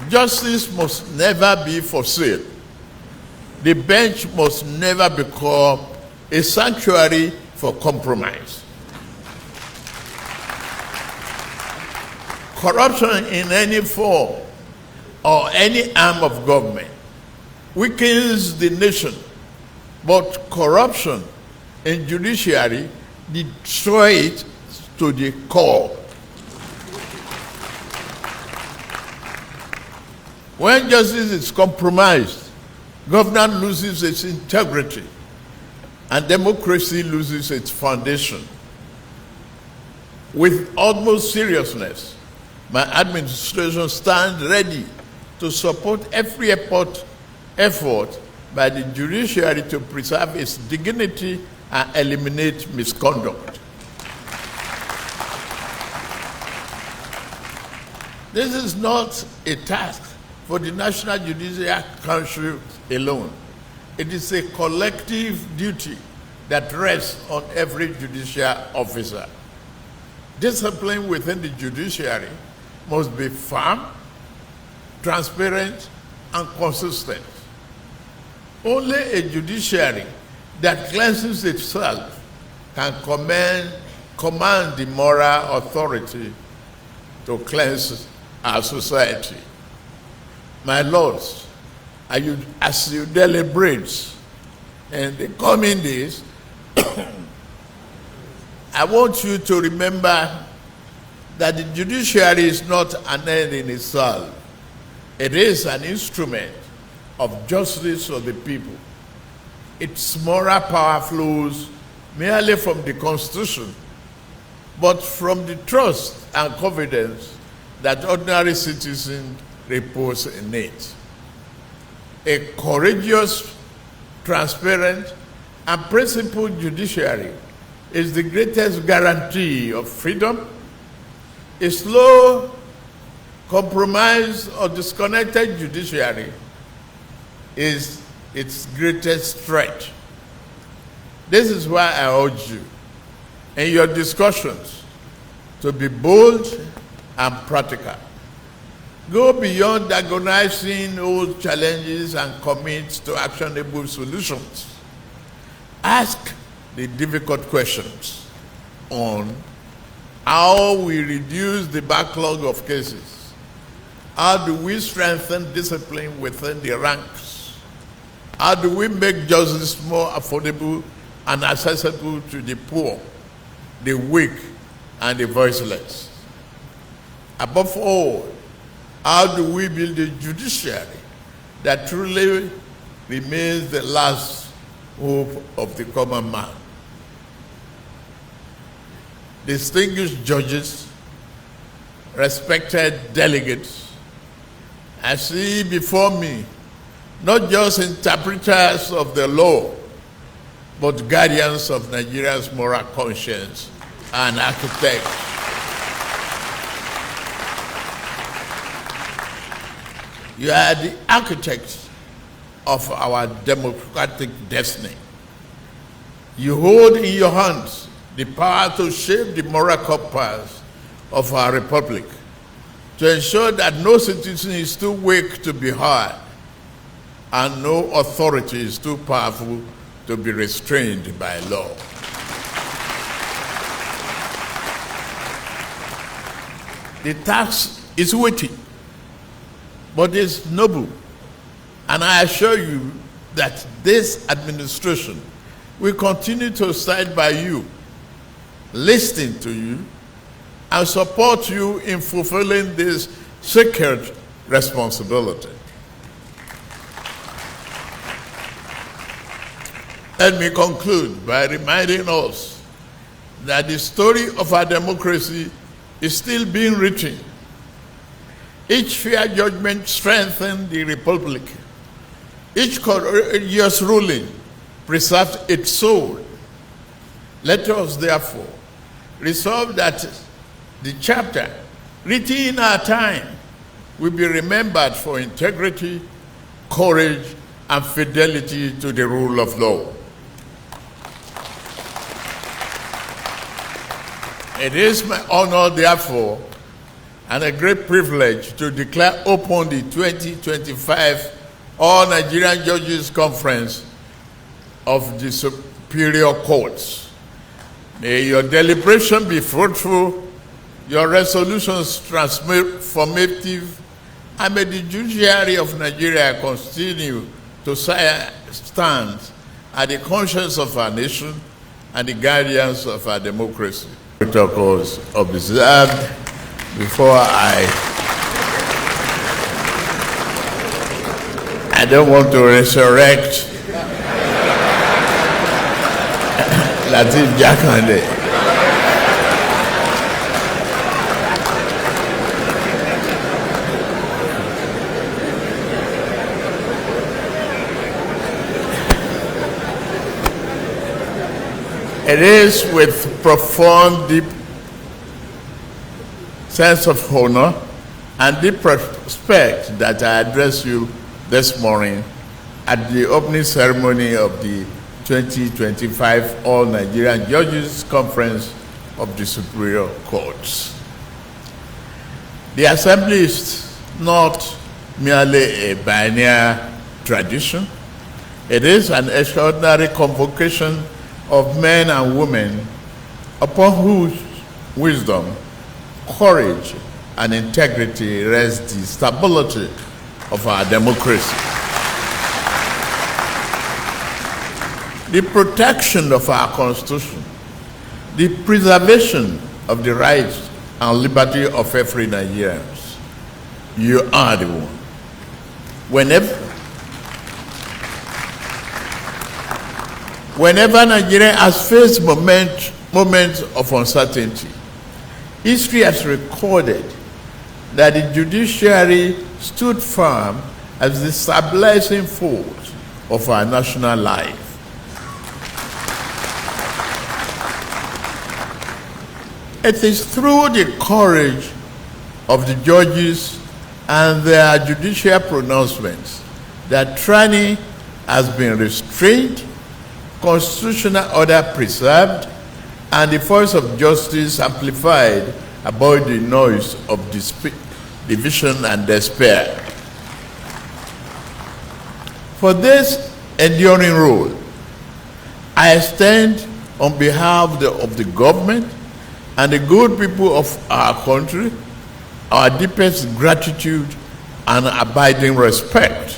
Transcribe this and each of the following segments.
Justice must never be for sale. The bench must never become a sanctuary for compromise. Corruption in any form or any arm of government weakens the nation, but corruption in judiciary destroys it to the core. When justice is compromised, government loses its integrity and democracy loses its foundation. With utmost seriousness, my administration stands ready to support every effort by the judiciary to preserve its dignity and eliminate misconduct. This is not a task for the National Judicial Council alone. It is a collective duty that rests on every judicial officer. Discipline within the judiciary must be firm, transparent, and consistent. Only a judiciary that cleanses itself can command the moral authority to cleanse our society. My lords, as you deliberate in the coming days, I want you to remember that the judiciary is not an end in itself. It is an instrument of justice of the people. Its moral power flows merely from the Constitution, but from the trust and confidence that ordinary citizens repose in it. A courageous, transparent, and principled judiciary is the greatest guarantee of freedom. A slow, compromised, or disconnected judiciary is its greatest threat. This is why I urge you, in your discussions, to be bold and practical. Go beyond agonizing old challenges and commit to actionable solutions. Ask the difficult questions on how we reduce the backlog of cases. How do we strengthen discipline within the ranks? How do we make justice more affordable and accessible to the poor, the weak, and the voiceless? Above all, how do we build a judiciary that truly remains the last hope of the common man? Distinguished judges, respected delegates, I see before me not just interpreters of the law, but guardians of Nigeria's moral conscience and architects. You are the architects of our democratic destiny. You hold in your hands the power to shape the moral compass of our republic, to ensure that no citizen is too weak to be heard and no authority is too powerful to be restrained by law. The task is weighty, but it's noble. And I assure you that this administration will continue to stand by you, listen to you, and support you in fulfilling this sacred responsibility. Let me conclude by reminding us that the story of our democracy is still being written. Each fair judgment strengthens the republic. Each courageous ruling preserves its soul. Let us therefore resolve that the chapter written in our time will be remembered for integrity, courage, and fidelity to the rule of law. It is my honor, therefore, and a great privilege to declare open the 2025 All Nigerian Judges Conference of the Superior Courts. May your deliberation be fruitful, your resolutions transformative, and may the judiciary of Nigeria continue to stand at the conscience of our nation and the guardians of our democracy. Protocols observed before I don't want to resurrect Lateef Jakande. It is with profound, deep sense of honor and deep respect that I address you this morning at the opening ceremony of the 2025 All Nigerian Judges Conference of the Superior Courts. The Assembly is not merely a biennial tradition. It is an extraordinary convocation of men and women upon whose wisdom, courage, and integrity rests the stability of our democracy. The protection of our Constitution, the preservation of the rights and liberty of every Nigerian. You are the one. Whenever Nigeria has faced moments of uncertainty, history has recorded that the judiciary stood firm as the stabilizing force of our national life. It is through the courage of the judges and their judicial pronouncements that tyranny has been restrained, constitutional order preserved, and the voice of justice amplified above the noise of division and despair. For this enduring role, I stand on behalf of the government and the good people of our country, our deepest gratitude and abiding respect.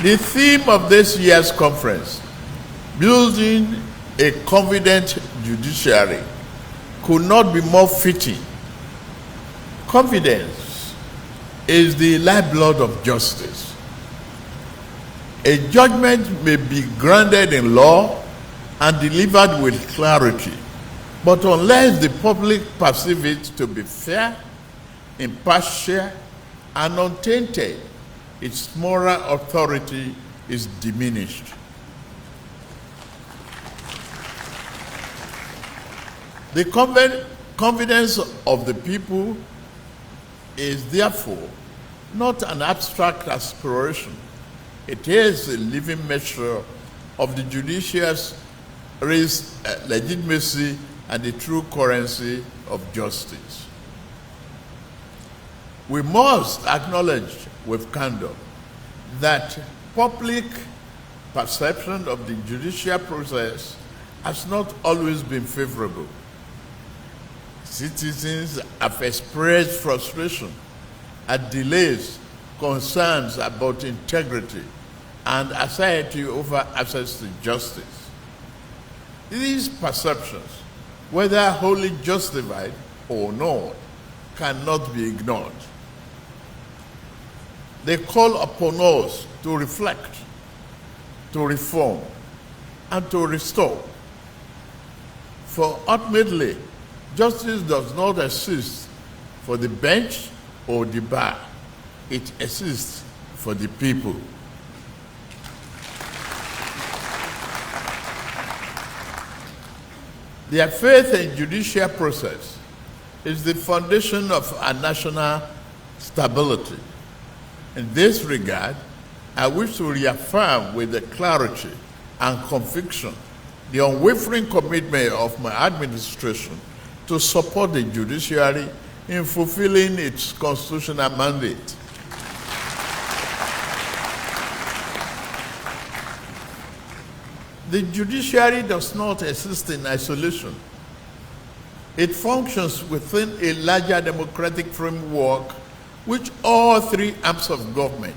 The theme of this year's conference, Building a Confident Judiciary, could not be more fitting. Confidence is the lifeblood of justice. A judgment may be grounded in law and delivered with clarity, but unless the public perceives it to be fair, impartial, and untainted, its moral authority is diminished. The confidence of the people is therefore not an abstract aspiration. It is a living measure of the judiciary's legitimacy and the true currency of justice. We must acknowledge with candor that public perception of the judicial process has not always been favorable. Citizens have expressed frustration at delays, concerns about integrity, and anxiety over access to justice. These perceptions, whether wholly justified or not, cannot be ignored. They call upon us to reflect, to reform, and to restore. For ultimately, justice does not exist for the bench or the bar. It exists for the people. Their faith in judicial process is the foundation of our national stability. In this regard, I wish to reaffirm with the clarity and conviction the unwavering commitment of my administration to support the judiciary in fulfilling its constitutional mandate. The judiciary does not exist in isolation. It functions within a larger democratic framework which all three arms of government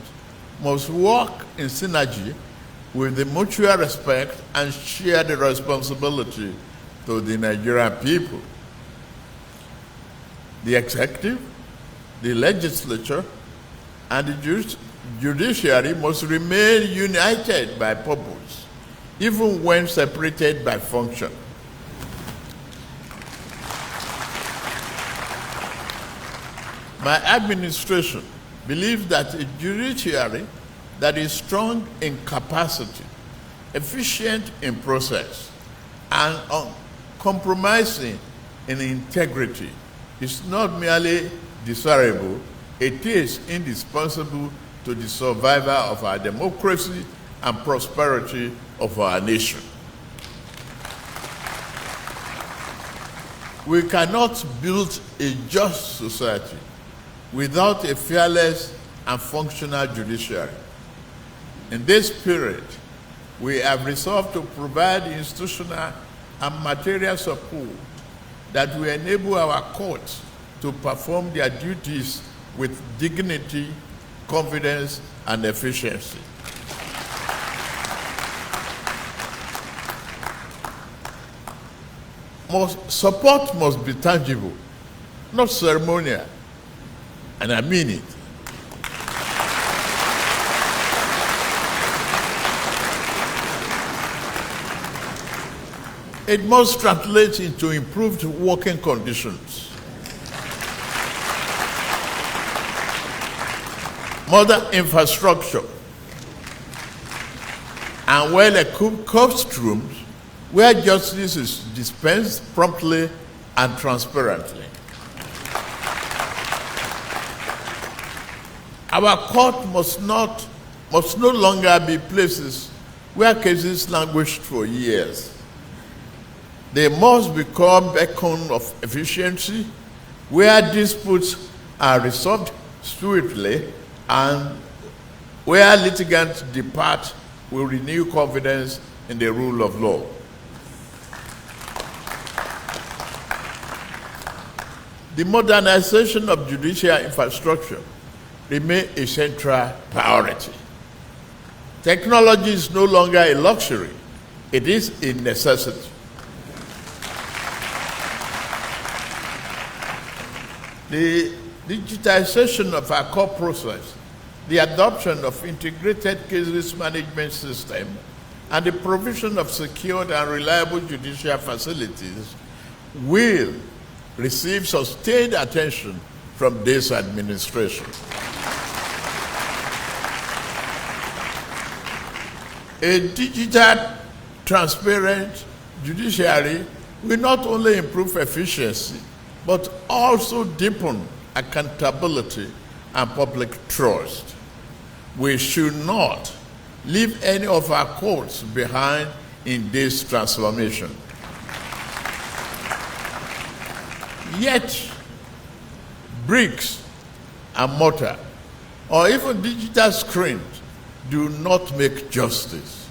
must work in synergy with the mutual respect and shared responsibility to the Nigerian people. The executive, the legislature, and the judiciary must remain united by purpose, even when separated by function. My administration believes that a judiciary that is strong in capacity, efficient in process, and uncompromising in integrity is not merely desirable, it is indispensable to the survival of our democracy and prosperity of our nation. We cannot build a just society without a fearless and functional judiciary. In this period, we have resolved to provide institutional and material support that will enable our courts to perform their duties with dignity, confidence, and efficiency. Support must be tangible, not ceremonial, and I mean it. It must translate into improved working conditions, modern infrastructure, and well-equipped courtrooms where justice is dispensed promptly and transparently. Our court must no longer be places where cases languish for years. They must become beacons of efficiency, where disputes are resolved swiftly and where litigants depart with renewed confidence in the rule of law. The modernization of judicial infrastructure remains a central priority. Technology is no longer a luxury, it is a necessity. The digitization of our court process, the adoption of integrated cases management system, and the provision of secured and reliable judicial facilities will receive sustained attention from this administration. A digital, transparent judiciary will not only improve efficiency, but also deepen accountability and public trust. We should not leave any of our courts behind in this transformation. Yet, bricks and mortar, or even digital screens, do not make justice.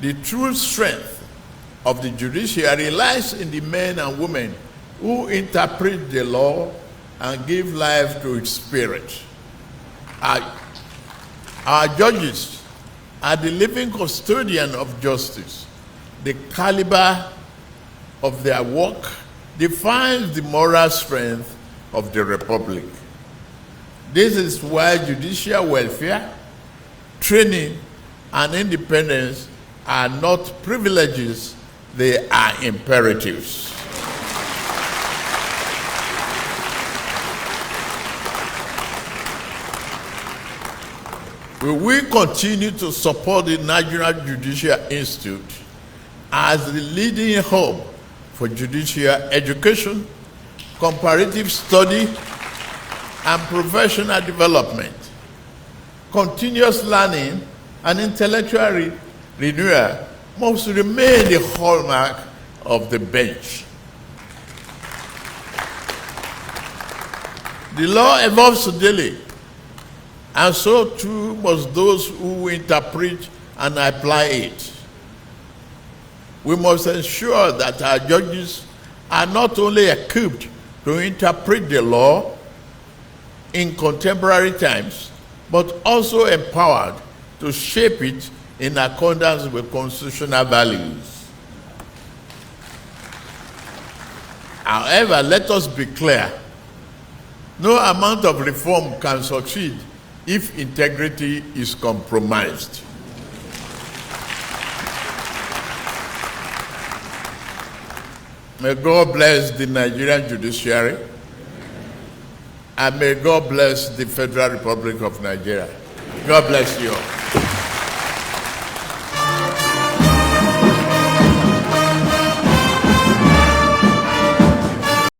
The true strength of the judiciary lies in the men and women who interpret the law and give life to its spirit. Our judges are the living custodian of justice. The caliber of their work defines the moral strength of the Republic. This is why judicial welfare, training, and independence are not privileges, they are imperatives. We will continue to support the National Judicial Institute as the leading hub for judicial education, comparative study, and professional development, continuous learning, and intellectual renewal must remain the hallmark of the bench. The law evolves daily, and so too must those who interpret and apply it. We must ensure that our judges are not only equipped to interpret the law in contemporary times, but also empowered to shape it in accordance with constitutional values. However, let us be clear, no amount of reform can succeed if integrity is compromised. May God bless the Nigerian judiciary, and may God bless the Federal Republic of Nigeria. God bless you all.